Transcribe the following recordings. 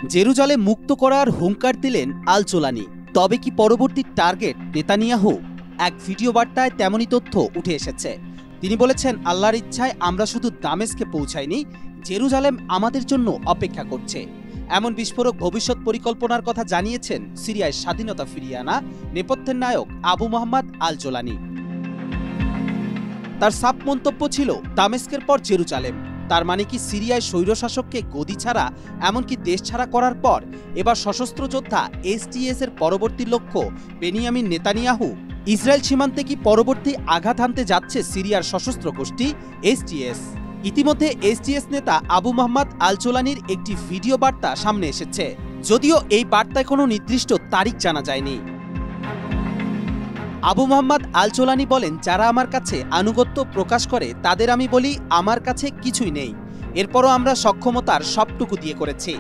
Jerusalem মুক্ত করার হুঙ্কার দিলেন আল জোলানি। তবে কি পরবর্তী টার্গেট নেতানিয়াহু? এক ভিডিও বার্তায় তেমনই তথ্য উঠে এসেছে। তিনি বলেছেন, আল্লাহর ইচ্ছায় আমরা শুধু দামেস্কে পৌঁছাইনি, জেরুজালেম আমাদের জন্য অপেক্ষা করছে। এমন বিস্ফোরক ভবিষ্যৎ পরিকল্পনার কথা জানিয়েছেন সিরিয়ায় স্বাধীনতা ফিরিয়ে আনা নেপথ্যের নায়ক আবু মোহাম্মদ আল জোলানি। তার সাফ মন্তব্য ছিল, দামেস্কের পর জেরুজালেম। তার মানে কি সিরিয়ায় স্বৈরশাসককে গদি ছাড়া এমনকি দেশ ছাড়া করার পর এবার সশস্ত্র যোদ্ধা এসটিএস এর পরবর্তী লক্ষ্য বেনিয়ামিন নেতানিয়াহু? ইসরায়েল সীমান্তে কি পরবর্তী আঘাত হানতে যাচ্ছে সিরিয়ার সশস্ত্র গোষ্ঠী এসটিএস? ইতিমধ্যে এসটিএস নেতা আবু মোহাম্মদ আল জোলানির একটি ভিডিও বার্তা সামনে এসেছে, যদিও এই বার্তায় কোনো নির্দিষ্ট তারিখ জানা যায়নি। আবু মোহাম্মদ আল জোলানি বলেন, যারা আমার কাছে আনুগত্য প্রকাশ করে তাদের আমি বলি আমার কাছে কিছুই নেই। এরপরও আমরা সক্ষমতার সবটুকু দিয়ে করেছি।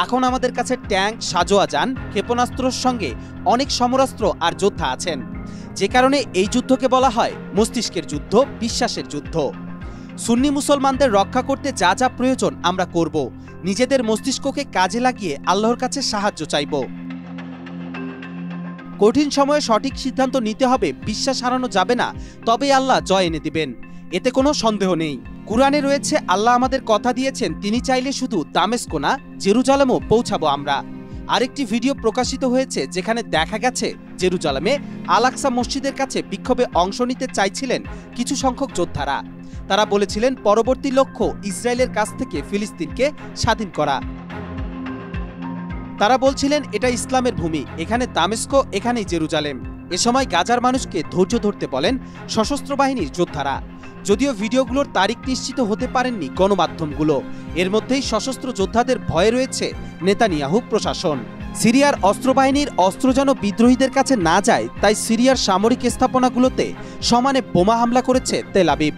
এখন আমাদের কাছে ট্যাঙ্ক, সাজোয়া যান, ক্ষেপণাস্ত্রর সঙ্গে অনেক সমরাস্ত্র আর যোদ্ধা আছেন, যে কারণে এই যুদ্ধকে বলা হয় মস্তিষ্কের যুদ্ধ, বিশ্বাসের যুদ্ধ। সুন্নি মুসলমানদের রক্ষা করতে যা যা প্রয়োজন আমরা করব। নিজেদের মস্তিষ্ককে কাজে লাগিয়ে আল্লাহর কাছে সাহায্য চাইব। কঠিন সময়ে সঠিক সিদ্ধান্ত নিতে হবে, বিশ্বাস হারানো যাবে না, তবে আল্লাহ জয় এনে দিবেন, এতে কোনো সন্দেহ নেই। কুরআনে রয়েছে, আল্লাহ আমাদের কথা দিয়েছেন, তিনি চাইলে শুধু দামেস্ক না, জেরুজালেমও পৌঁছাবো আমরা। আরেকটি ভিডিও প্রকাশিত হয়েছে যেখানে দেখা গেছে জেরুজালেমে আল আকসা মসজিদের কাছে বিক্ষোভে অংশ নিতে চাইছিলেন কিছু সংখ্যক যোদ্ধারা। তারা বলেছিলেন পরবর্তী লক্ষ্য ইসরায়েলের কাছ থেকে ফিলিস্তিনকে স্বাধীন করা। তারা বলছিলেন এটা ইসলামের ভূমি, এখানে দামেস্ক, এখানেই জেরুজালেম। এ সময় গাজার মানুষকে ধৈর্য ধরতে বলেন সশস্ত্র বাহিনীর যোদ্ধারা। যদিও ভিডিওগুলোর তারিখ নিশ্চিত হতে পারেননি গণমাধ্যমগুলো, এর মধ্যেই সশস্ত্র যোদ্ধাদের ভয়ে রয়েছে নেতানিয়াহু প্রশাসন। সিরিয়ার অস্ত্রবাহিনীর অস্ত্র যেন বিদ্রোহীদের কাছে না যায়, তাই সিরিয়ার সামরিক স্থাপনাগুলোতে সমানে বোমা হামলা করেছে তেল আবিব।